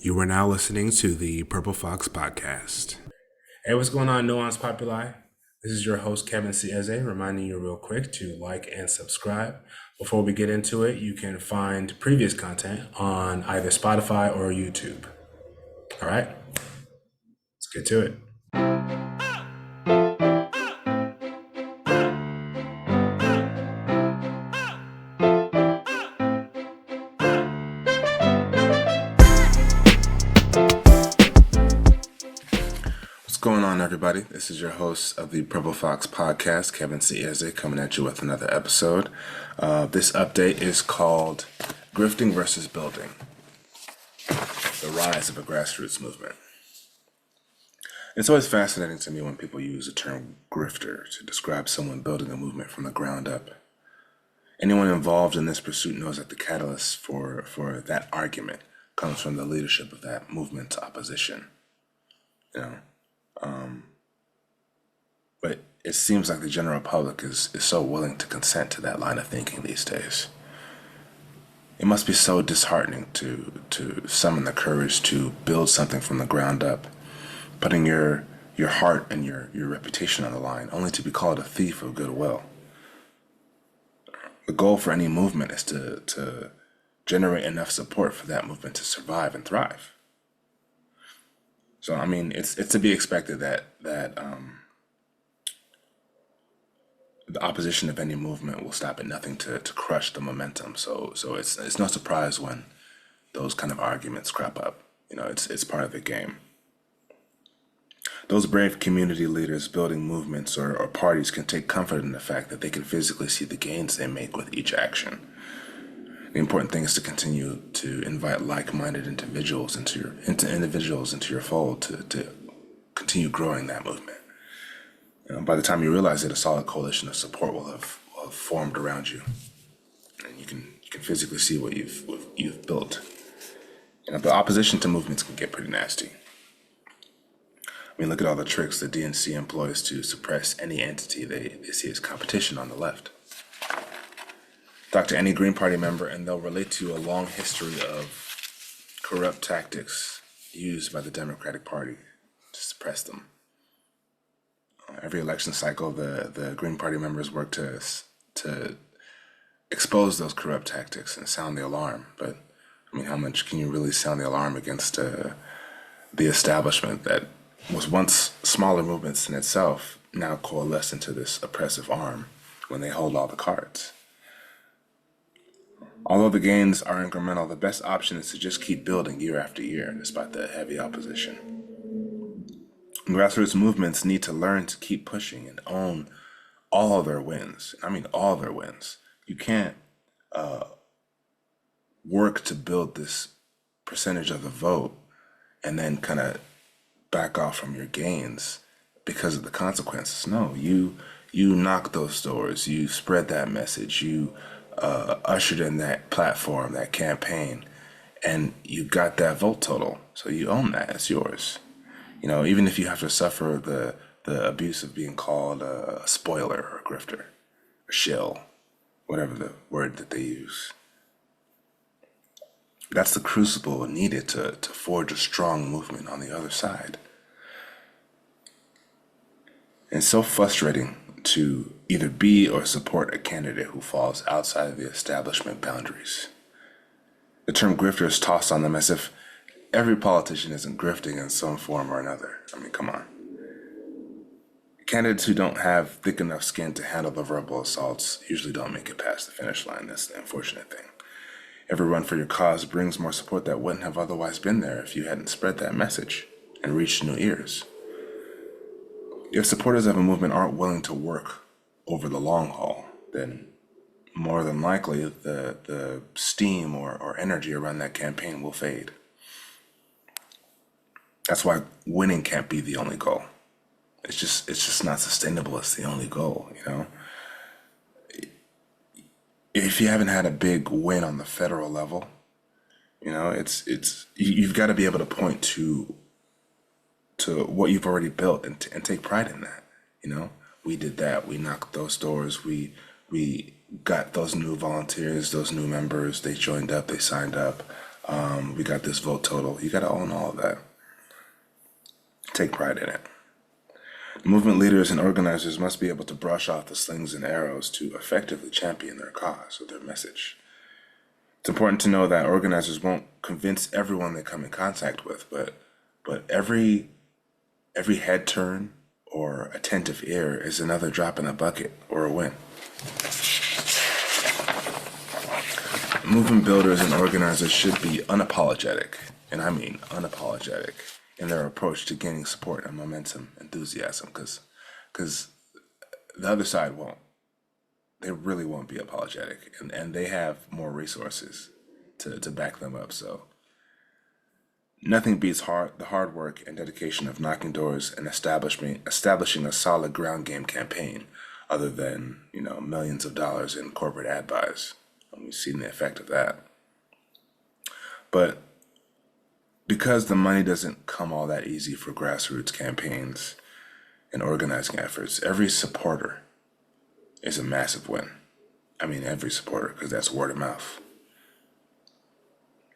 You are now listening to the Purple Fox Podcast. Hey, what's going on, Nuance Populi? This is your host, Kevin Cieze, reminding you real quick to like and subscribe. Before we get into it, you can find previous content on either Spotify or YouTube. All right, let's get to it. What's going on, everybody? This is your host of the Purple Fox Podcast, Kevin Cieze, coming at you with another episode. This update is called Grifting versus Building, the Rise of a Grassroots Movement. It's always fascinating to me when people use the term grifter to describe someone building a movement from the ground up. Anyone involved in this pursuit knows that the catalyst for that argument comes from the leadership of that movement's opposition. But it seems like the general public is so willing to consent to that line of thinking these days. It must be so disheartening to summon the courage to build something from the ground up, putting your heart and your reputation on the line, only to be called a thief of goodwill. The goal for any movement is to generate enough support for that movement to survive and thrive. So, I mean, it's to be expected that the opposition of any movement will stop at nothing to crush the momentum. So it's no surprise when those kind of arguments crop up. It's part of the game. Those brave community leaders building movements or parties can take comfort in the fact that they can physically see the gains they make with each action. The important thing is to continue to invite like-minded individuals into your fold to continue growing that movement. By the time you realize it, a solid coalition of support will have formed around you, and you can physically see what you've built. But opposition to movements can get pretty nasty. I mean, look at all the tricks the DNC employs to suppress any entity they see as competition on the left. Talk to any Green Party member and they'll relate to you a long history of corrupt tactics used by the Democratic Party to suppress them. Every election cycle, the Green Party members work to expose those corrupt tactics and sound the alarm. But, I mean, how much can you really sound the alarm against the establishment that was once smaller movements in itself, now coalesce into this oppressive arm when they hold all the cards? Although the gains are incremental, the best option is to just keep building year after year, despite the heavy opposition. Grassroots movements need to learn to keep pushing and own all their wins. I mean, all their wins. You can't work to build this percentage of the vote and then kind of back off from your gains because of the consequences. No, you knock those doors, you spread that message, you ushered in that platform, that campaign, and you got that vote total. So you own that, it's yours. Even if you have to suffer the abuse of being called a spoiler or a grifter, a shill, whatever the word that they use. That's the crucible needed to forge a strong movement on the other side. And it's so frustrating to either be or support a candidate who falls outside of the establishment boundaries. The term grifter is tossed on them as if every politician isn't grifting in some form or another. I mean, come on. Candidates who don't have thick enough skin to handle the verbal assaults usually don't make it past the finish line. That's the unfortunate thing. Every run for your cause brings more support that wouldn't have otherwise been there if you hadn't spread that message and reached new ears. If supporters of a movement aren't willing to work over the long haul, then more than likely the steam or energy around that campaign will fade. That's why winning can't be the only goal. It's just not sustainable as the only goal, If you haven't had a big win on the federal level, you've got to be able to point to what you've already built and take pride in that. We did that. We knocked those doors. We got those new volunteers, those new members. They joined up. They signed up. We got this vote total. You got to own all of that. Take pride in it. Movement leaders and organizers must be able to brush off the slings and arrows to effectively champion their cause or their message. It's important to know that organizers won't convince everyone they come in contact with, but every head turn or attentive ear is another drop in the bucket or a win. Movement builders and organizers should be unapologetic, and I mean unapologetic, in their approach to gaining support and momentum, enthusiasm, because the other side won't. They really won't be apologetic, and they have more resources to back them up. So nothing beats the hard work and dedication of knocking doors and establishing a solid ground game campaign, other than millions of dollars in corporate ad buys. And we've seen the effect of that. But because the money doesn't come all that easy for grassroots campaigns and organizing efforts, every supporter is a massive win. I mean, every supporter, because that's word of mouth.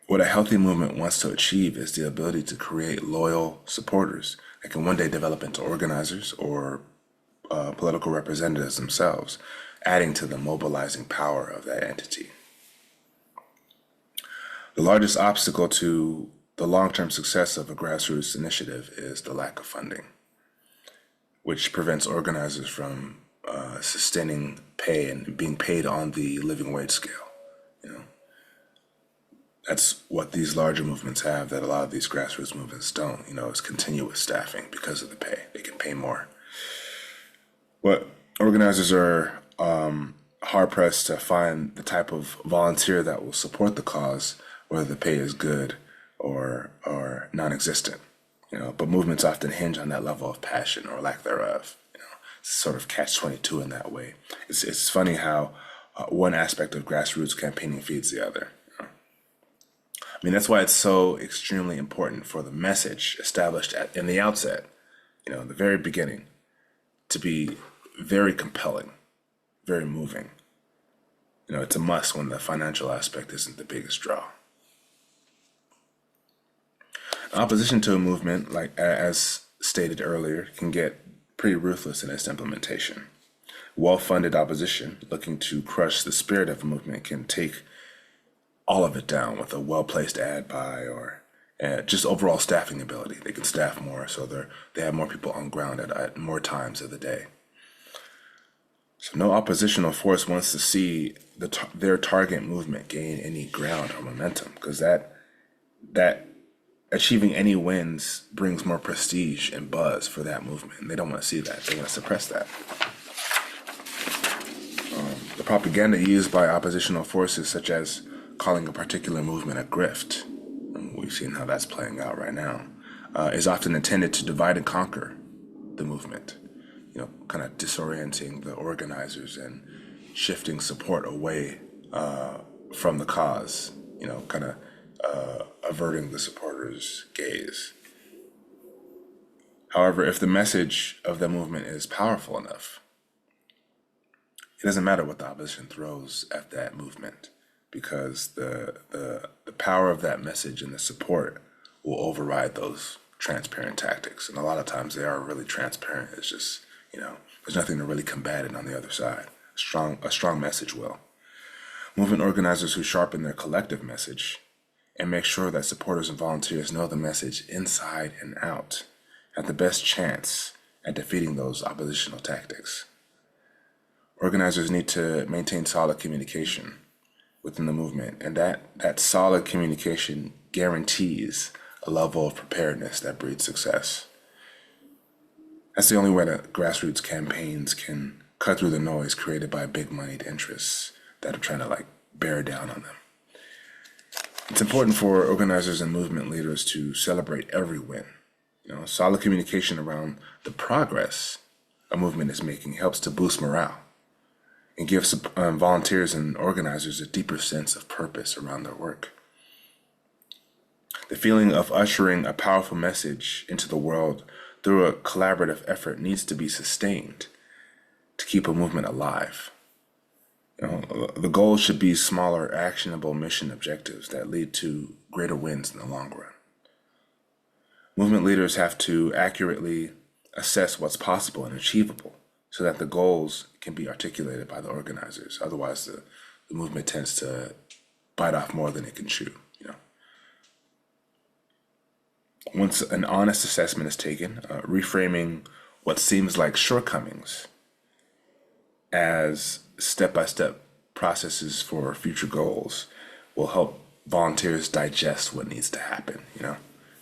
What a healthy movement wants to achieve is the ability to create loyal supporters that can one day develop into organizers or political representatives themselves, adding to the mobilizing power of that entity. The largest obstacle to the long-term success of a grassroots initiative is the lack of funding, which prevents organizers from sustaining pay and being paid on the living wage scale. That's what these larger movements have that a lot of these grassroots movements don't. It's continuous staffing because of the pay. They can pay more. But organizers are hard-pressed to find the type of volunteer that will support the cause, whether the pay is good or non-existent. But movements often hinge on that level of passion or lack thereof. It's sort of catch-22 in that way. It's funny how one aspect of grassroots campaigning feeds the other. I mean, that's why it's so extremely important for the message established in the outset, the very beginning, to be very compelling, very moving. It's a must when the financial aspect isn't the biggest draw. Opposition to a movement, like as stated earlier, can get pretty ruthless in its implementation. Well-funded opposition looking to crush the spirit of a movement can take all of it down with a well-placed ad buy or just overall staffing ability. They can staff more, so they have more people on ground at more times of the day. So no oppositional force wants to see their target movement gain any ground or momentum, because that achieving any wins brings more prestige and buzz for that movement. And they don't want to see that. They want to suppress that. The propaganda used by oppositional forces, such as calling a particular movement a grift, and we've seen how that's playing out right now, is often intended to divide and conquer the movement, kind of disorienting the organizers and shifting support away from the cause, kind of averting the supporters' gaze. However, if the message of the movement is powerful enough, it doesn't matter what the opposition throws at that movement, because the power of that message and the support will override those transparent tactics. And a lot of times they are really transparent. It's just, there's nothing to really combat it on the other side. A strong message will. Movement organizers who sharpen their collective message and make sure that supporters and volunteers know the message inside and out have the best chance at defeating those oppositional tactics. Organizers need to maintain solid communication within the movement, and that solid communication guarantees a level of preparedness that breeds success. That's the only way that grassroots campaigns can cut through the noise created by big moneyed interests that are trying to bear down on them. It's important for organizers and movement leaders to celebrate every win. Solid communication around the progress a movement is making helps to boost morale and gives volunteers and organizers a deeper sense of purpose around their work. The feeling of ushering a powerful message into the world through a collaborative effort needs to be sustained to keep a movement alive. The goal should be smaller, actionable mission objectives that lead to greater wins in the long run. Movement leaders have to accurately assess what's possible and achievable so that the goals can be articulated by the organizers. Otherwise, the movement tends to bite off more than it can chew. Once an honest assessment is taken, reframing what seems like shortcomings as step-by-step processes for future goals will help volunteers digest what needs to happen.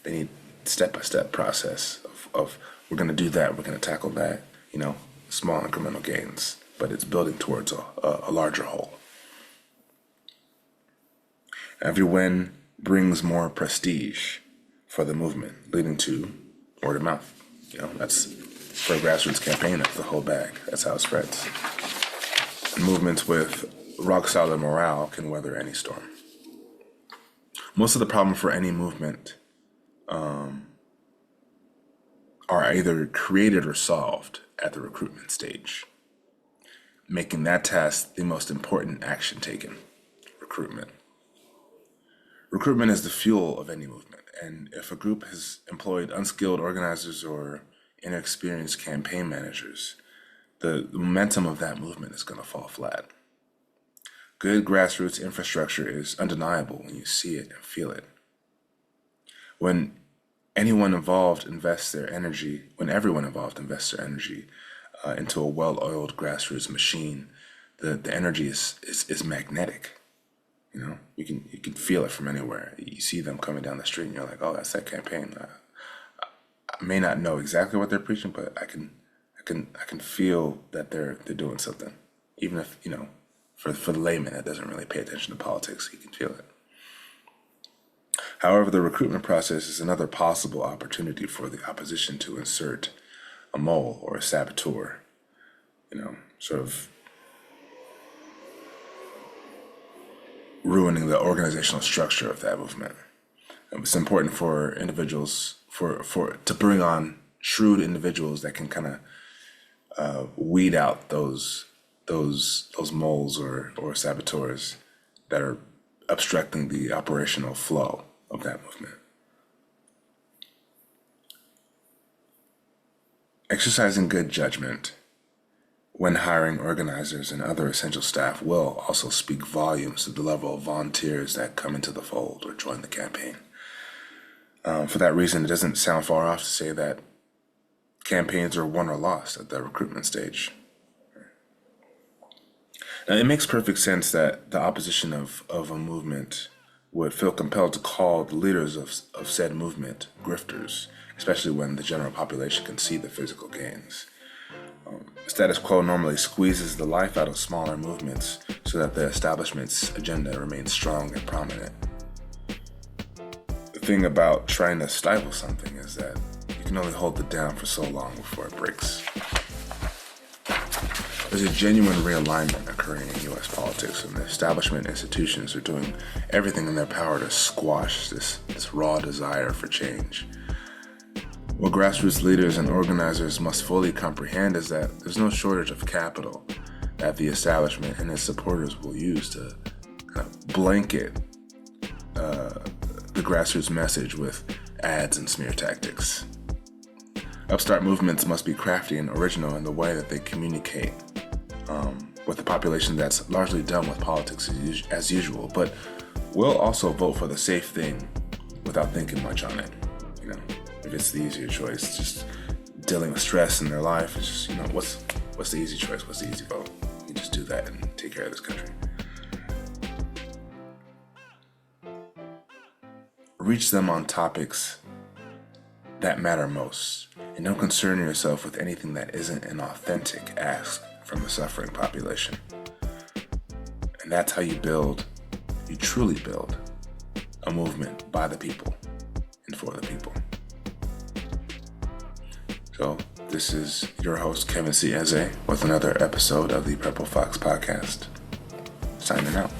They need step-by-step process of we're going to do that, we're going to tackle that, small incremental gains, but it's building towards a larger whole. Every win brings more prestige for the movement, leading to word of mouth. That's for a grassroots campaign, that's the whole bag. That's how it spreads. Movements with rock solid morale can weather any storm. Most of the problem for any movement are either created or solved at the recruitment stage, making that task the most important action taken. Recruitment. Recruitment is the fuel of any movement, and if a group has employed unskilled organizers or inexperienced campaign managers, the momentum of that movement is going to fall flat. Good grassroots infrastructure is undeniable when you see it and feel it. When everyone involved invests their energy into a well-oiled grassroots machine, the energy is magnetic. You can feel it from anywhere. You see them coming down the street and you're like, oh, that's that campaign. I may not know exactly what they're preaching, but I can feel that they're doing something. Even if, for the layman that doesn't really pay attention to politics, he can feel it. However, the recruitment process is another possible opportunity for the opposition to insert a mole or a saboteur, sort of ruining the organizational structure of that movement. It's important for individuals to bring on shrewd individuals that can kind of weed out those moles or saboteurs that are obstructing the operational flow of that movement. Exercising good judgment when hiring organizers and other essential staff will also speak volumes to the level of volunteers that come into the fold or join the campaign. For that reason, it doesn't sound far off to say that campaigns are won or lost at the recruitment stage. Now, it makes perfect sense that the opposition of a movement would feel compelled to call the leaders of said movement grifters, especially when the general population can see the physical gains. Status quo normally squeezes the life out of smaller movements so that the establishment's agenda remains strong and prominent. The thing about trying to stifle something is that you can only hold it down for so long before it breaks. There's a genuine realignment occurring in U.S. politics, and the establishment institutions are doing everything in their power to squash this raw desire for change. What grassroots leaders and organizers must fully comprehend is that there's no shortage of capital that the establishment and its supporters will use to kind of blanket the grassroots message with ads and smear tactics. Upstart movements must be crafty and original in the way that they communicate with the population that's largely done with politics as usual, but will also vote for the safe thing without thinking much on it. If it's the easier choice, just dealing with stress in their life, it's just, what's the easy choice? What's the easy vote? You just do that and take care of this country. Reach them on topics that matter most, and don't concern yourself with anything that isn't an authentic ask from the suffering population. And that's how you truly build a movement by the people and for the people. So this is your host, Kevin C. Eze, with another episode of the Purple Fox Podcast. Signing out.